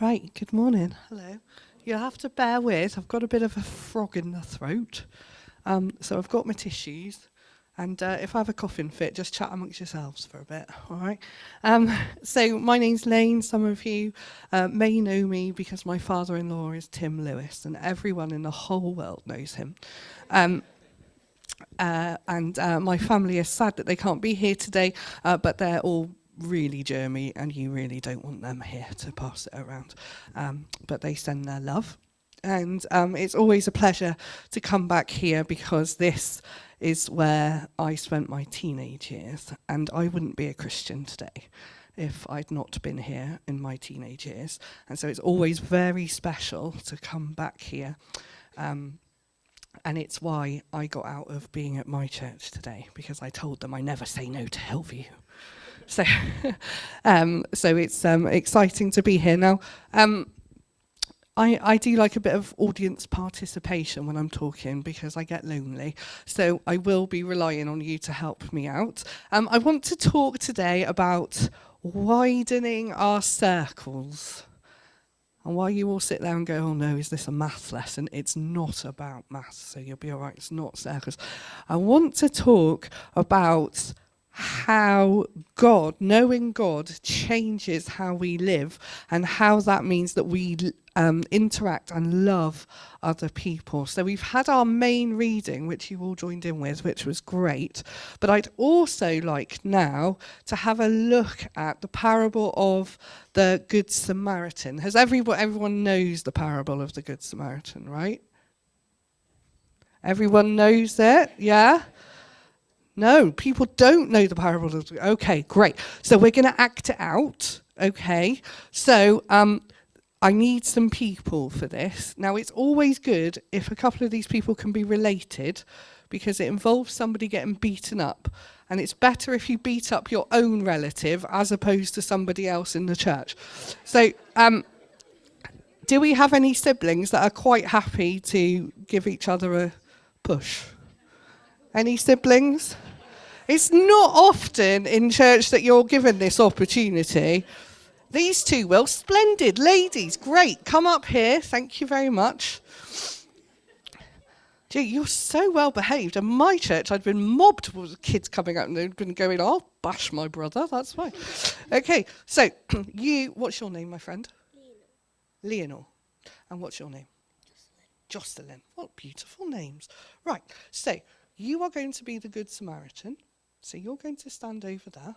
Right, good morning. Hello. You'll have to bear with, I've got a bit of a frog in the throat. So I've got my tissues, and if I have a coughing fit, just chat amongst yourselves for a bit, all right? So my name's Laine. Some of you may know me because my father-in-law is Tim Lewis, and everyone in the whole world knows him. And my family is sad that they can't be here today, but they're all really germy, and you really don't want them here to pass it around. But they send their love. And it's always a pleasure to come back here because this is where I spent my teenage years, and I wouldn't be a Christian today if I'd not been here in my teenage years. And so it's always very special to come back here. And it's why I got out of being at my church today, because I told them I never say no to Hillview. So, so it's exciting to be here. Now, I do like a bit of audience participation when I'm talking because I get lonely. So I will be relying on you to help me out. I want to talk today about widening our circles. And while you all sit there and go, oh no, is this a maths lesson? It's not about maths, so you'll be all right. It's not circles. I want to talk about how God, knowing God, changes how we live and how that means that we interact and love other people. So we've had our main reading, which you all joined in with, which was great. But I'd also like now to have a look at the parable of the Good Samaritan. Has everyone knows the parable of the Good Samaritan, right? Everyone knows it, yeah? No, people don't know the parable of the... Okay, great. So we're going to act it out, okay? So I need some people for this. Now, it's always good if a couple of these people can be related because it involves somebody getting beaten up. And it's better if you beat up your own relative as opposed to somebody else in the church. So do we have any siblings that are quite happy to give each other a push? Any siblings? It's not often in church that you're given this opportunity. These two will. Splendid. Ladies, great. Come up here. Thank you very much. Gee, you're so well behaved. In my church, I'd been mobbed with kids coming up and they'd been going, I'll bash my brother. That's fine. Okay, so what's your name, my friend? Leonor. And what's your name? Jocelyn. What beautiful names. Right, so you are going to be the Good Samaritan. So you're going to stand over there,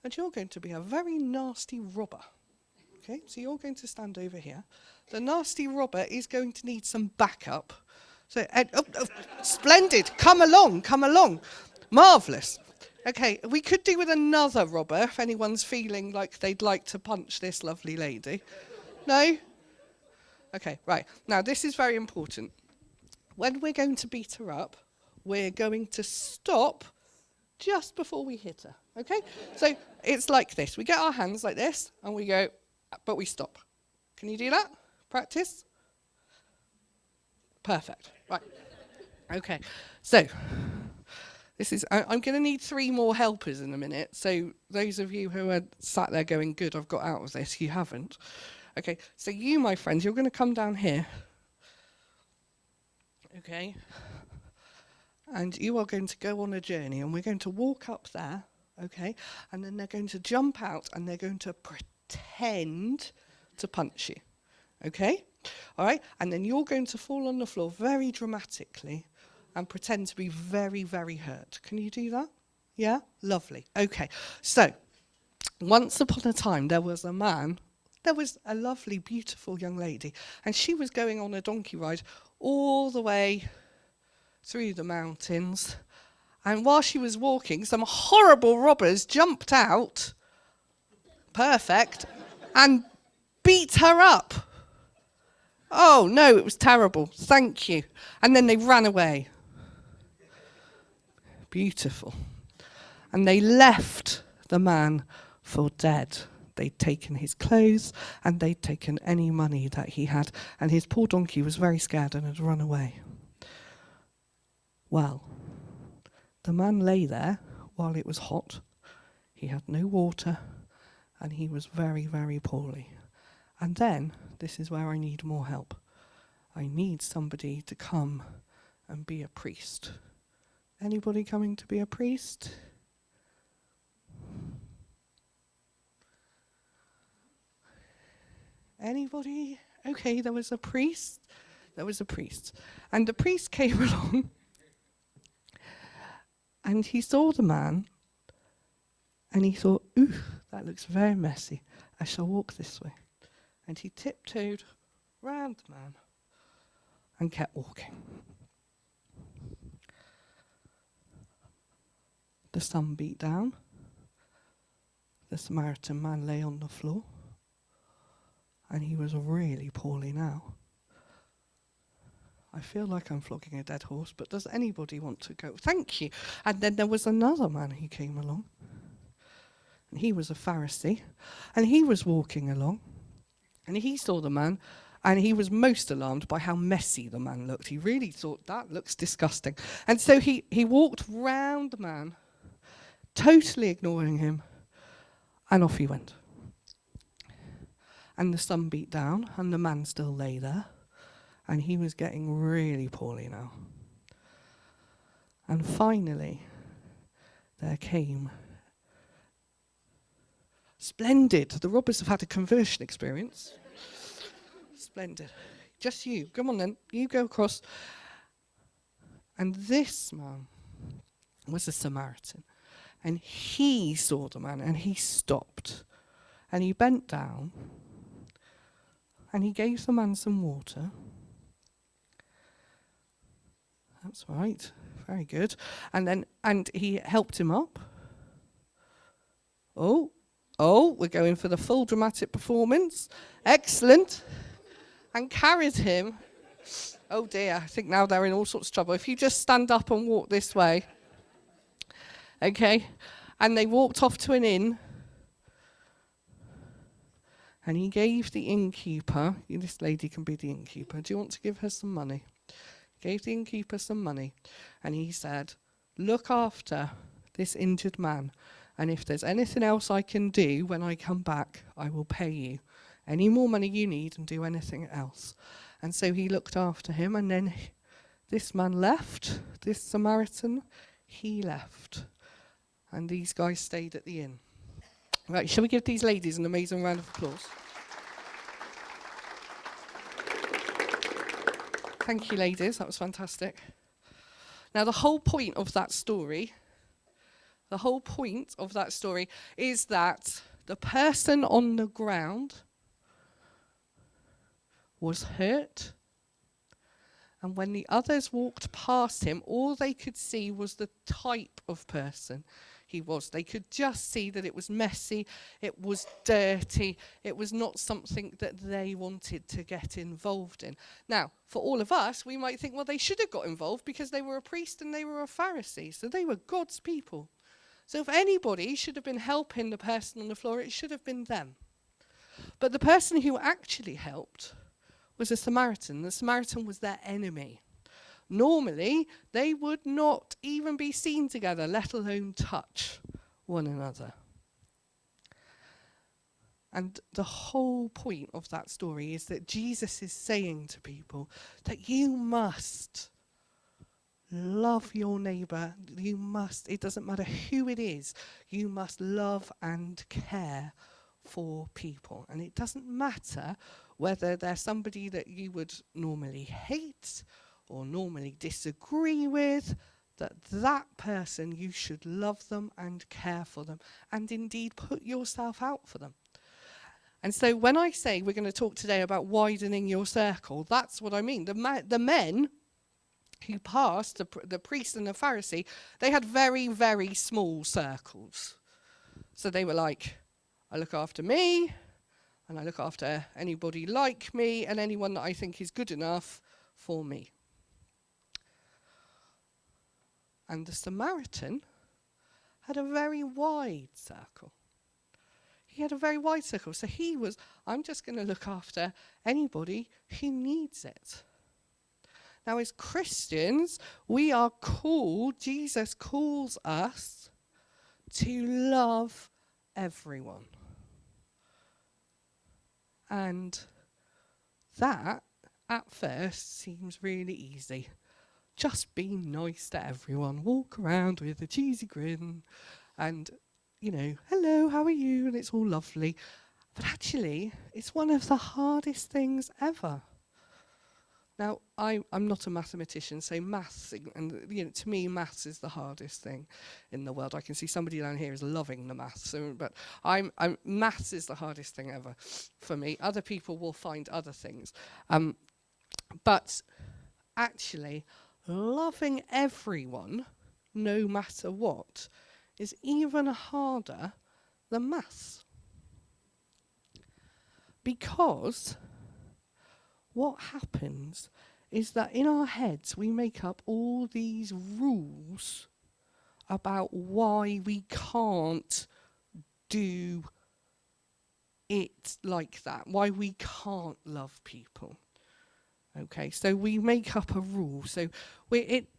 and you're going to be a very nasty robber. Okay, so you're going to stand over here. The nasty robber is going to need some backup. So, splendid. Come along. Marvellous. Okay, we could do with another robber if anyone's feeling like they'd like to punch this lovely lady. No? Okay, right. Now, this is very important. When we're going to beat her up, we're going to stop just before we hit her, okay? So it's like this. We get our hands like this, and we go, but we stop. Can you do that? Practice? Perfect. Right. Okay. So this is. I'm going to need 3 more helpers in a minute. So those of you who are sat there going, good, I've got out of this, you haven't. Okay. So you, my friends, you're going to come down here. Okay. And you are going to go on a journey, and we're going to walk up there, okay? And then they're going to jump out, and they're going to pretend to punch you, okay? All right? And then you're going to fall on the floor very dramatically and pretend to be very, very hurt. Can you do that? Yeah? Lovely. Okay. So, once upon a time, there was a lovely, beautiful young lady, and she was going on a donkey ride all the way through the mountains, and while she was walking, some horrible robbers jumped out, perfect, and beat her up. Oh no, it was terrible, thank you. And then they ran away. Beautiful. And they left the man for dead. They'd taken his clothes, and they'd taken any money that he had, and his poor donkey was very scared and had run away. Well, the man lay there while it was hot. He had no water, and he was very, very poorly. And then, this is where I need more help. I need somebody to come and be a priest. Anybody coming to be a priest? Anybody? Okay, there was a priest. There was a priest. And the priest came along and he saw the man and he thought, ooh, that looks very messy. I shall walk this way. And he tiptoed round the man and kept walking. The sun beat down. The Samaritan man lay on the floor. And he was really poorly now. I feel like I'm flogging a dead horse, but does anybody want to go? Thank you. And then there was another man who came along. And he was a Pharisee. And he was walking along. And he saw the man. And he was most alarmed by how messy the man looked. He really thought, that looks disgusting. And so he walked round the man, totally ignoring him. And off he went. And the sun beat down, and the man still lay there, and he was getting really poorly now. And finally, there came... Splendid! The robbers have had a conversion experience. Splendid. Just you. Come on then. You go across. And this man was a Samaritan. And he saw the man, and he stopped. And he bent down. And he gave the man some water. That's right. Very good. And he helped him up. Oh, we're going for the full dramatic performance. Excellent. And carried him. Oh dear, I think now they're in all sorts of trouble. If you just stand up and walk this way. Okay. And they walked off to an inn. And he gave the innkeeper, this lady can be the innkeeper, do you want to give her some money? Gave the innkeeper some money. And he said, look after this injured man. And if there's anything else I can do when I come back, I will pay you any more money you need and do anything else. And so he looked after him. And then this man left, this Samaritan, he left. And these guys stayed at the inn. Right, shall we give these ladies an amazing round of applause? Thank you, ladies. That was fantastic. Now, the whole point of that story is that the person on the ground was hurt. And when the others walked past him, all they could see was the type of person he was. They could just see that it was messy, it was dirty, it was not something that they wanted to get involved in. Now, for all of us, we might think, well, they should have got involved because they were a priest and they were a Pharisee, so they were God's people. So if anybody should have been helping the person on the floor, it should have been them. But the person who actually helped was a Samaritan. The Samaritan was their enemy. Normally, they would not even be seen together, let alone touch one another. And the whole point of that story is that Jesus is saying to people that you must love your neighbour. You must, it doesn't matter who it is, you must love and care for people. And it doesn't matter whether they're somebody that you would normally hate or normally disagree with, that person, you should love them and care for them, and indeed put yourself out for them. And so when I say we're going to talk today about widening your circle, that's what I mean. The men who passed, the priest and the Pharisee, they had very, very small circles. So they were like, I look after me, and I look after anybody like me, and anyone that I think is good enough for me. And the Samaritan had a very wide circle. He had a very wide circle. So he was, I'm just going to look after anybody who needs it. Now, as Christians, we are called, Jesus calls us to love everyone. And that, at first, seems really easy. Just be nice to everyone. Walk around with a cheesy grin and, hello, how are you? And it's all lovely. But actually, it's one of the hardest things ever. Now, I'm not a mathematician, so maths, and to me, maths is the hardest thing in the world. I can see somebody down here is loving the maths, but maths is the hardest thing ever for me. Other people will find other things. But actually, loving everyone, no matter what, is even harder than maths. Because what happens is that in our heads we make up all these rules about why we can't do it like that, why we can't love people. Okay, so we make up a rule.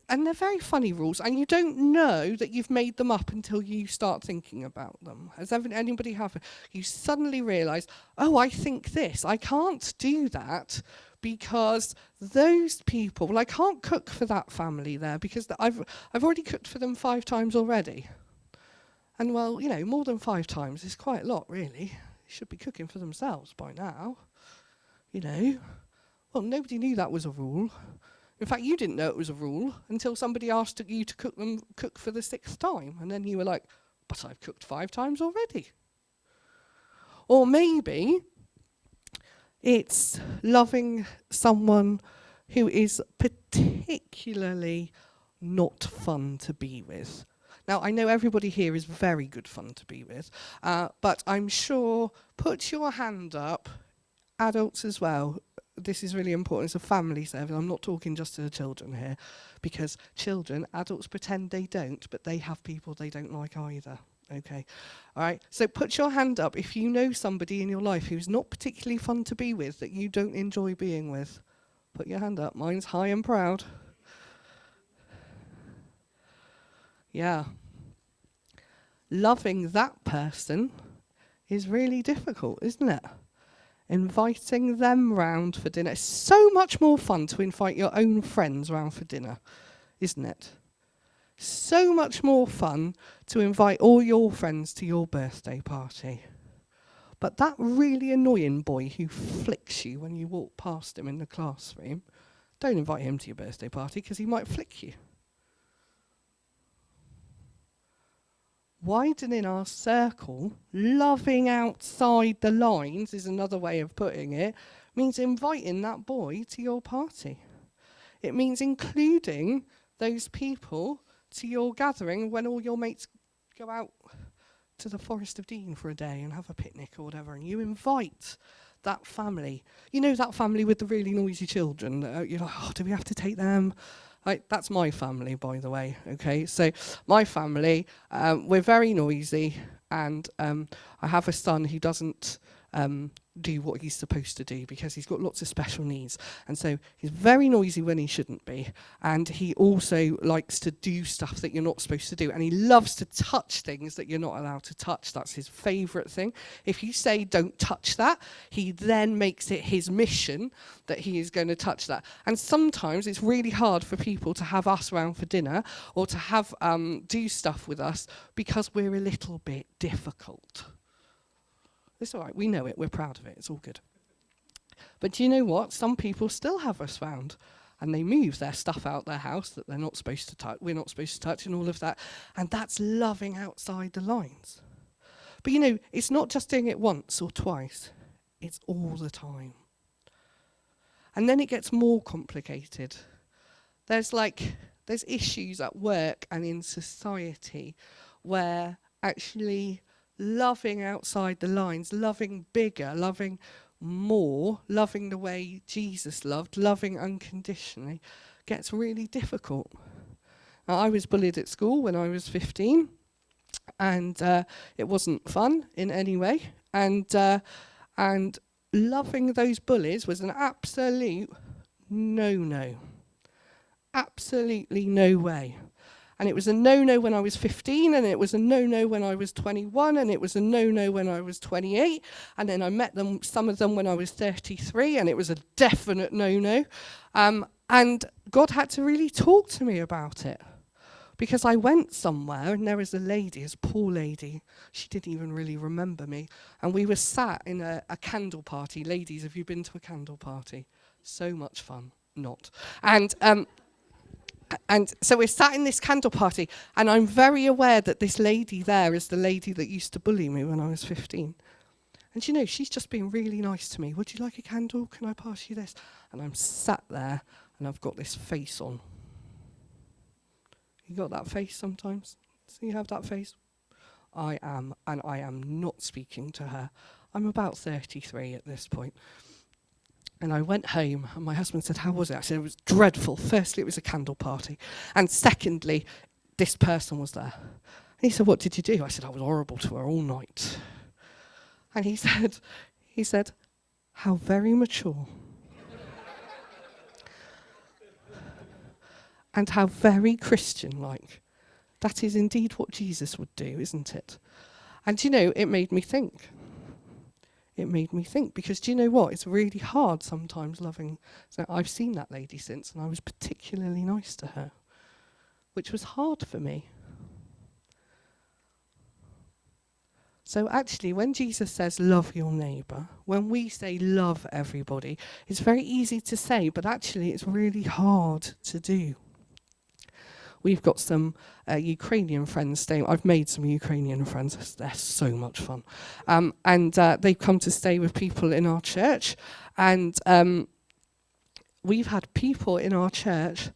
And they're very funny rules, and you don't know that you've made them up until you start thinking about them. Has anybody have? You suddenly realise, oh, I think this. I can't do that because those people. Well, I can't cook for that family there because I've already cooked for them 5 times already. And well, more than 5 times is quite a lot, really. They should be cooking for themselves by now. Well, nobody knew that was a rule. In fact, you didn't know it was a rule until somebody asked you to cook for the 6th time. And then you were like, but I've cooked 5 times already. Or maybe it's loving someone who is particularly not fun to be with. Now, I know everybody here is very good fun to be with, but I'm sure, put your hand up, adults as well. This is really important. It's a family service. I'm not talking just to the children here, because adults pretend they don't, but they have people they don't like either. Okay. All right. So put your hand up if you know somebody in your life who's not particularly fun to be with, that you don't enjoy being with. Put your hand up. Mine's high and proud. Yeah. Loving that person is really difficult, isn't it? Inviting them round for dinner. It's so much more fun to invite your own friends round for dinner, isn't it? So much more fun to invite all your friends to your birthday party. But that really annoying boy who flicks you when you walk past him in the classroom, don't invite him to your birthday party because he might flick you. Widening our circle, loving outside the lines is another way of putting it, means inviting that boy to your party. It means including those people to your gathering when all your mates go out to the Forest of Dean for a day and have a picnic or whatever, and you invite that family. That family with the really noisy children. You're like, oh, do we have to take them? That's my family, by the way, okay? So my family, we're very noisy, and I have a son who doesn't do what he's supposed to do because he's got lots of special needs. And so he's very noisy when he shouldn't be. And he also likes to do stuff that you're not supposed to do. And he loves to touch things that you're not allowed to touch. That's his favourite thing. If you say don't touch that, he then makes it his mission that he is going to touch that. And sometimes it's really hard for people to have us round for dinner or to have do stuff with us because we're a little bit difficult. It's all right, we know it, we're proud of it, it's all good. But do you know what? Some people still have us round, and they move their stuff out their house that they're not supposed to touch, we're not supposed to touch, and all of that. And that's loving outside the lines. But it's not just doing it once or twice, it's all the time. And then it gets more complicated. There's issues at work and in society where actually loving outside the lines, loving bigger, loving more, loving the way Jesus loved, loving unconditionally, gets really difficult. Now, I was bullied at school when I was 15, and it wasn't fun in any way. And loving those bullies was an absolute no-no. Absolutely no way. And it was a no-no when I was 15, and it was a no-no when I was 21, and it was a no-no when I was 28. And then I met them, some of them when I was 33, and it was a definite no-no. And God had to really talk to me about it. Because I went somewhere and there was a lady, this poor lady, she didn't even really remember me. And we were sat in a candle party. Ladies, have you been to a candle party? So much fun. Not. And so we're sat in this candle party, and I'm very aware that this lady there is the lady that used to bully me when I was 15. And you know, she's just being really nice to me. Would you like a candle? Can I pass you this? And I'm sat there, and I've got this face on. You got that face sometimes? So you have that face? I am, and I am not speaking to her. I'm about 33 at this point. And I went home, and my husband said, how was it? I said, it was dreadful. Firstly, it was a candle party. And secondly, this person was there. And he said, what did you do? I said, I was horrible to her all night. And he said, how very mature. And how very Christian-like. That is indeed what Jesus would do, isn't it? And you know, it made me think. It made me think, because do you know what? It's really hard sometimes loving. So I've seen that lady since, and I was particularly nice to her, which was hard for me. So actually, when Jesus says, love your neighbour, when we say love everybody, it's very easy to say, but actually it's really hard to do. We've got some Ukrainian friends staying. I've made some Ukrainian friends. They're so much fun. And they've come to stay with people in our church. And we've had people in our church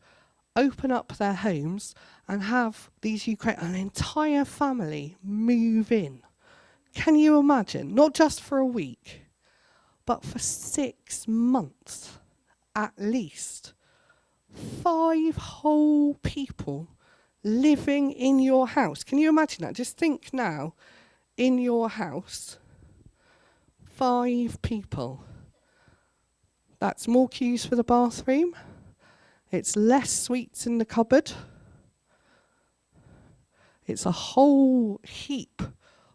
open up their homes and have an entire family move in. Can you imagine? Not just for a week, but for 6 months at least. 5 whole people living in your house. Can you imagine that? Just think now, in your house, 5 people. That's more queues for the bathroom. It's less sweets in the cupboard. It's a whole heap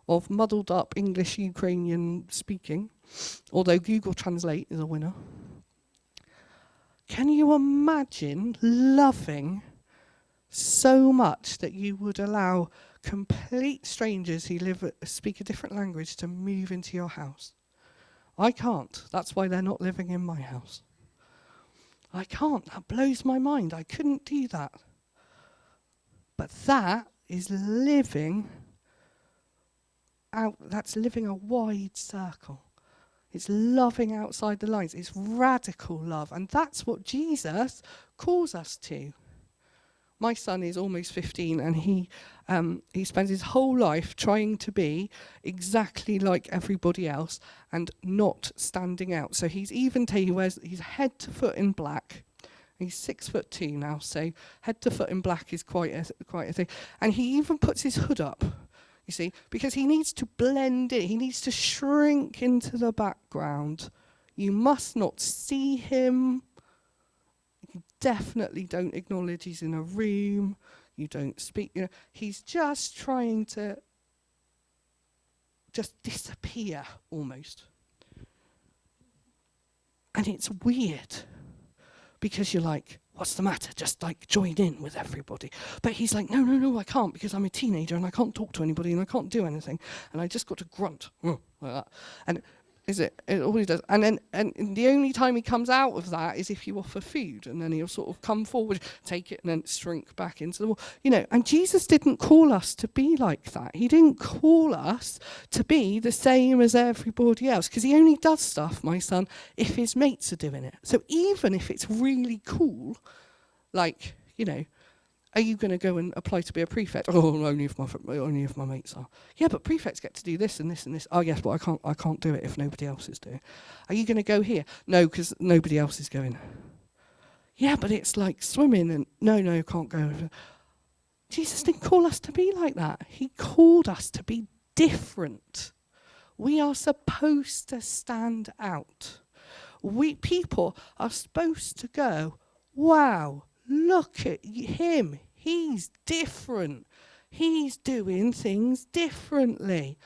of muddled up English Ukrainian speaking, although Google Translate is a winner. Can you imagine loving so much that you would allow complete strangers who speak a different language to move into your house? I can't. That's why they're not living in my house. I can't. That blows my mind. I couldn't do that. But that is living out. That's living a wide circle. It's loving outside the lines. It's radical love. And that's what Jesus calls us to. My son is almost 15, and he spends his whole life trying to be exactly like everybody else and not standing out. So he's he wears his head to foot in black. He's 6'2" now, so head to foot in black is quite a thing. And he even puts his hood up. You see, because he needs to blend in. He needs to shrink into the background. You must not see him. You definitely don't acknowledge he's in a room. You don't speak. You know, he's just trying to just disappear almost. And it's weird because you're like, what's the matter? Just like join in with everybody. But he's like, no, I can't, because I'm a teenager and I can't talk to anybody and I can't do anything. And I just got to grunt like that. And it all he does. And the only time he comes out of that is if you offer food, and then he'll sort of come forward, take it, and then shrink back into the wall. You know, and Jesus didn't call us to be like that. He didn't call us to be the same as everybody else, because he only does stuff, my son, if his mates are doing it. So even if it's really cool, like, you know, are you going to go and apply to be a prefect? Oh, only if my mates are. Yeah, but prefects get to do this and this and this. Oh, yes, but I can't do it if nobody else is doing it. Are you going to go here? No, because nobody else is going. Yeah, but it's like swimming, and no, can't go. Jesus didn't call us to be like that. He called us to be different. We are supposed to stand out. People are supposed to go, wow, look at him. He's different. He's doing things differently.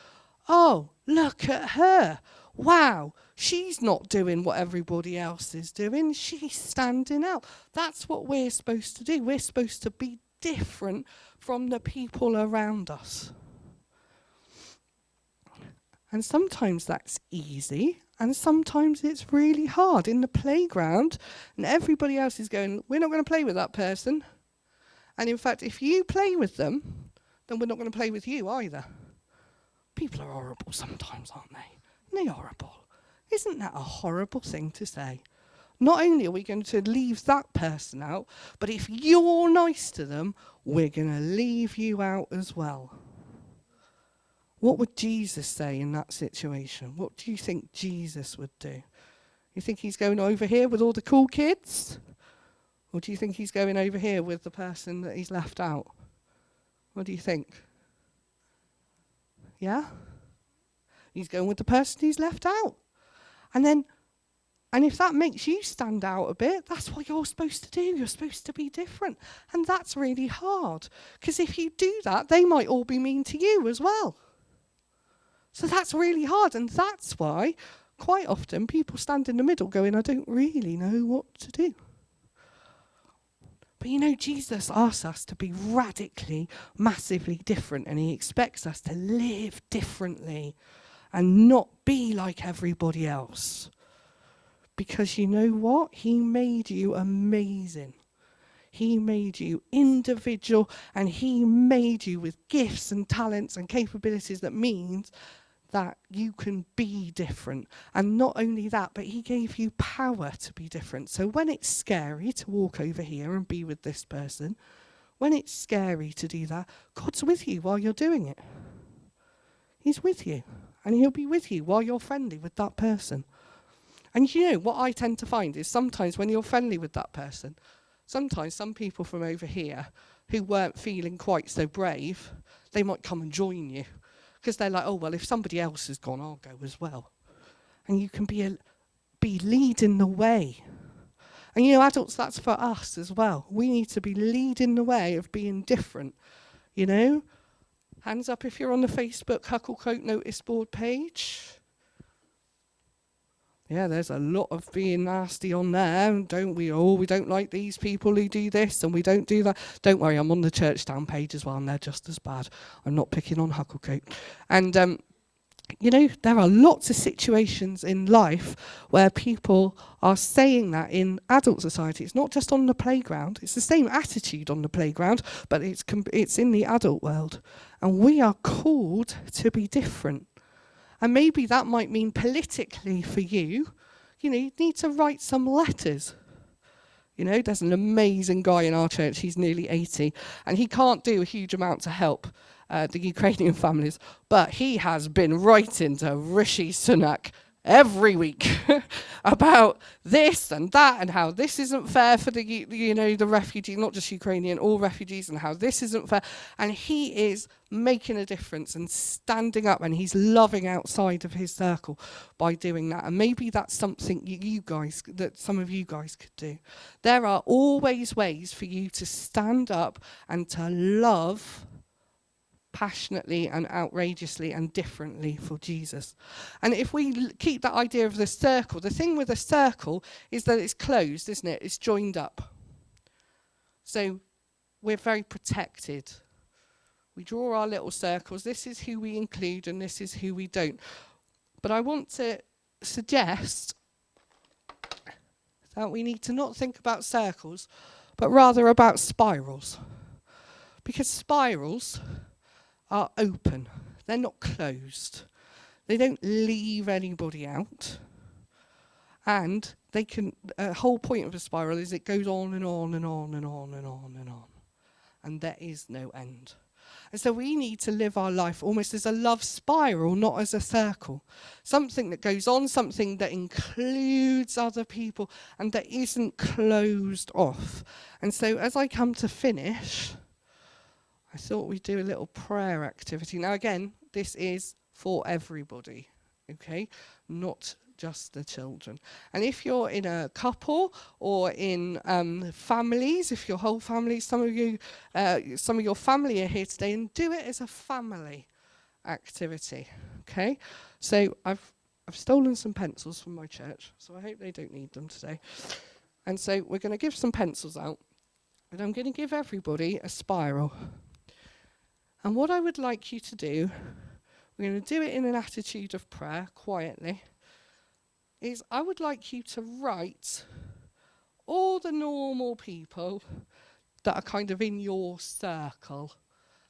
Oh, look at her. Wow, she's not doing what everybody else is doing. She's standing out. That's what we're supposed to do. We're supposed to be different from the people around us. And sometimes that's easy, and sometimes it's really hard. In the playground, and everybody else is going, we're not going to play with that person. And in fact, if you play with them, then we're not going to play with you either. People are horrible sometimes, aren't they? Isn't they horrible? Isn't that a horrible thing to say? Not only are we going to leave that person out, but if you're nice to them, we're going to leave you out as well. What would Jesus say in that situation? What do you think Jesus would do? You think he's going over here with all the cool kids? Or do you think he's going over here with the person that he's left out? What do you think? Yeah? He's going with the person he's left out. And if that makes you stand out a bit, that's what you're supposed to do. You're supposed to be different. And that's really hard. Because if you do that, they might all be mean to you as well. So that's really hard. And that's why quite often people stand in the middle going, I don't really know what to do. But you know, Jesus asks us to be radically, massively different. And he expects us to live differently and not be like everybody else. Because you know what? He made you amazing. He made you individual, and he made you with gifts and talents and capabilities that means that you can be different. And not only that, but he gave you power to be different. So when it's scary to walk over here and be with this person, when it's scary to do that, God's with you while you're doing it. He's with you, and he'll be with you while you're friendly with that person. And you know, what I tend to find is sometimes when you're friendly with that person, sometimes some people from over here who weren't feeling quite so brave, they might come and join you. Because they're like, oh, well, if somebody else has gone, I'll go as well. And you can be leading the way. And you know, adults, that's for us as well. We need to be leading the way of being different. You know? Hands up if you're on the Facebook Hucklecoat notice board page. Yeah, there's a lot of being nasty on there, don't we all? We don't like these people who do this and we don't do that. Don't worry, I'm on the Churchtown page as well and they're just as bad. I'm not picking on Hucklecoat. And, you know, there are lots of situations in life where people are saying that in adult society. It's not just on the playground. It's the same attitude on the playground, but it's in the adult world. And we are called to be different. And maybe that might mean politically for you, you know, you need to write some letters. You know, there's an amazing guy in our church, he's nearly 80, and he can't do a huge amount to help the Ukrainian families, but he has been writing to Rishi Sunak every week about this and that and how this isn't fair for the refugees, not just Ukrainian, all refugees, and how this isn't fair. And he is making a difference and standing up, and he's loving outside of his circle by doing that. And maybe that's something that some of you guys could do. There are always ways for you to stand up and to love passionately and outrageously and differently for Jesus. And if we keep that idea of the circle, the thing with a circle is that it's closed, isn't it? It's joined up. So we're very protected. We draw our little circles. This is who we include and this is who we don't. But I want to suggest that we need to not think about circles, but rather about spirals. Because spirals are open. They're not closed. They don't leave anybody out. And they can, a whole point of a spiral is it goes on and on and on and on and on and on. And there is no end. And so we need to live our life almost as a love spiral, not as a circle. Something that goes on, something that includes other people and that isn't closed off. And so as I come to finish, I thought we'd do a little prayer activity. Now again, this is for everybody, okay? Not just the children. And if you're in a couple or in families, if your whole family, some of your family are here today, and do it as a family activity. Okay, so I've stolen some pencils from my church, so I hope they don't need them today. And so we're going to give some pencils out, and I'm going to give everybody a spiral. And what I would like you to do, we're going to do it in an attitude of prayer, quietly, is I would like you to write all the normal people that are kind of in your circle,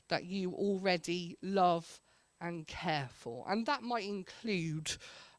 that you already love and care for. And that might include,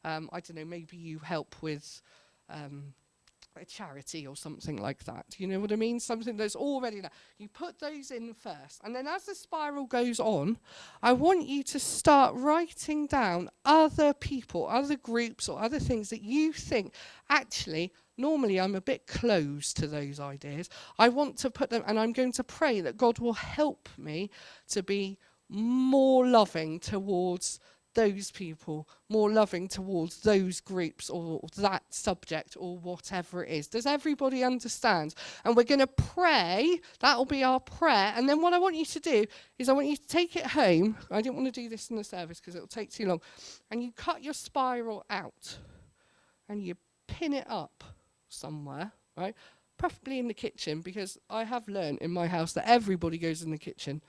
I don't know, maybe you help with a charity or something like that. You know what I mean? Something that's already there. You put those in first. And then as the spiral goes on, I want you to start writing down other people, other groups or other things that you think, actually, normally I'm a bit closed to those ideas. I want to put them, and I'm going to pray that God will help me to be more loving towards those people, more loving towards those groups or that subject or whatever it is. Does everybody understand? And we're going to pray. That'll be our prayer. And then what I want you to do is I want you to take it home. I didn't want to do this in the service because it'll take too long. And you cut your spiral out and you pin it up somewhere, right? Preferably in the kitchen, because I have learned in my house that everybody goes in the kitchen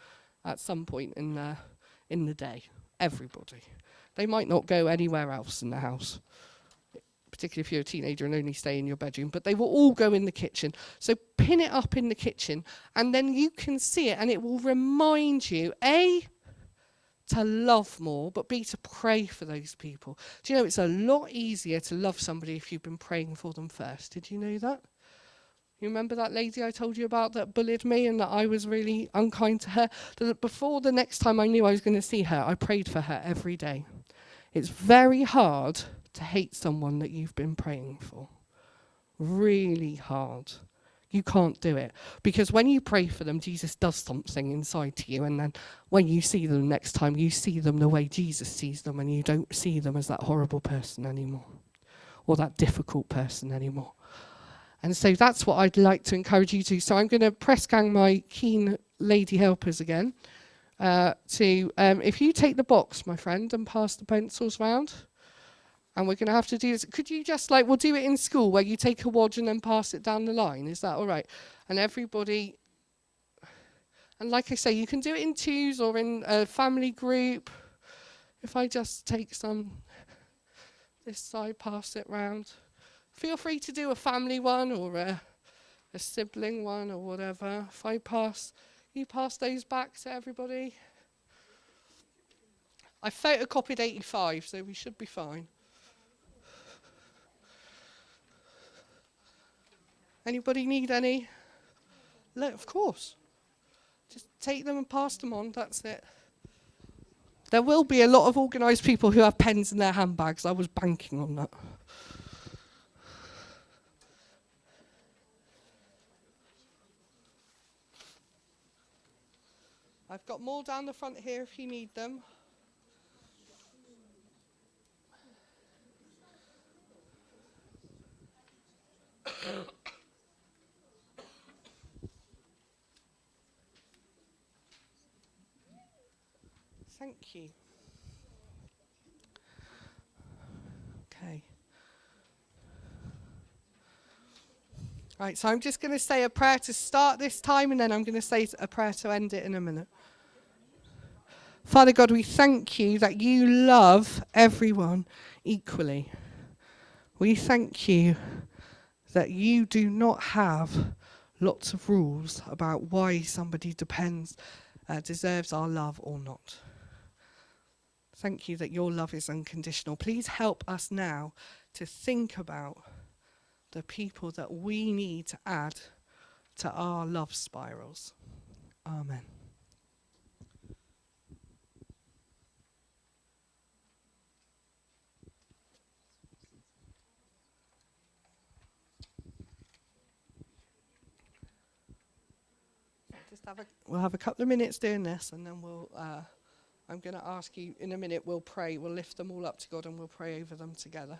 at some point in the day. Everybody. They might not go anywhere else in the house, particularly if you're a teenager and only stay in your bedroom, but they will all go in the kitchen. So pin it up in the kitchen, and then you can see it, and it will remind you, A, to love more, but B, to pray for those people. Do you know it's a lot easier to love somebody if you've been praying for them first? Did you know that? You remember that lady I told you about that bullied me and that I was really unkind to her? That before the next time I knew I was going to see her, I prayed for her every day. It's very hard to hate someone that you've been praying for. Really hard. You can't do it. Because when you pray for them, Jesus does something inside to you. And then when you see them next time, you see them the way Jesus sees them, and you don't see them as that horrible person anymore or that difficult person anymore. And so that's what I'd like to encourage you to do. So I'm going to press gang my keen lady helpers again. If you take the box, my friend, and pass the pencils round. And we're going to have to do this. Could you just, we'll do it in school where you take a wad and then pass it down the line. Is that all right? And everybody, and like I say, you can do it in twos or in a family group. If I just take some, this side, pass it round. Feel free to do a family one or a sibling one or whatever. If I pass, you pass those back to everybody. I photocopied 85, so we should be fine. Anybody need any? Of course. Just take them and pass them on, that's it. There will be a lot of organised people who have pens in their handbags. I was banking on that. I've got more down the front here if you need them. Thank you. Okay. Right, so I'm just going to say a prayer to start this time, and then I'm going to say a prayer to end it in a minute. Father God, we thank you that you love everyone equally. We thank you that you do not have lots of rules about why somebody deserves our love or not. Thank you that your love is unconditional. Please help us now to think about the people that we need to add to our love spirals. Amen. We'll have a couple of minutes doing this, and then I'm going to ask you in a minute, we'll pray. We'll lift them all up to God and we'll pray over them together.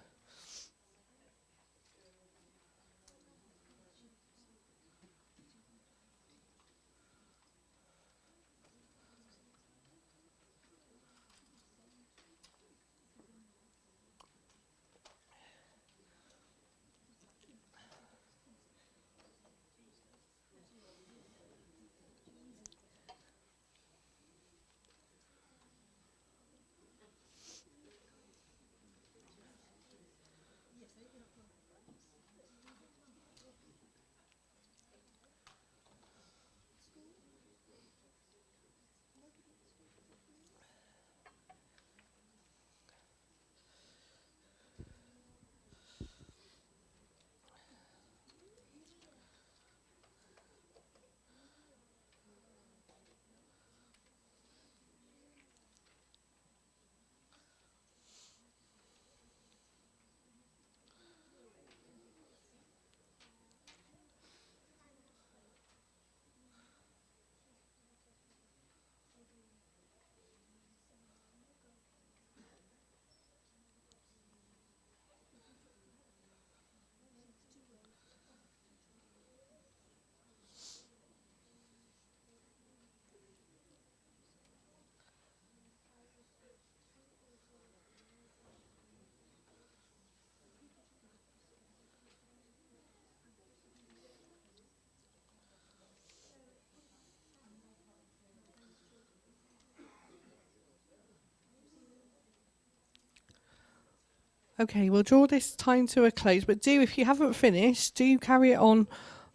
Okay, we'll draw this time to a close, but if you haven't finished, do carry it on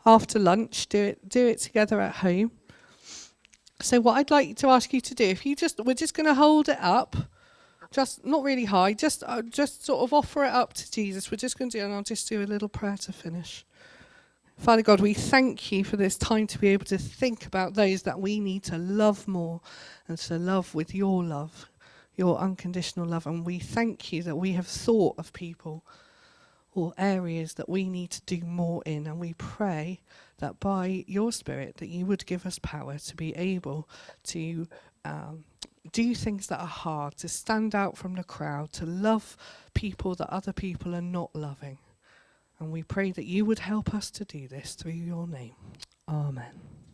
after lunch. Do it together at home. So what I'd like to ask you to do, we're just going to hold it up, just not really high, just sort of offer it up to Jesus. We're just going to do, and I'll just do a little prayer to finish. Father God, we thank you for this time to be able to think about those that we need to love more and to love with your love, your unconditional love. And we thank you that we have thought of people or areas that we need to do more in. And we pray that by your Spirit that you would give us power to be able to do things that are hard, to stand out from the crowd, to love people that other people are not loving. And we pray that you would help us to do this through your name. Amen.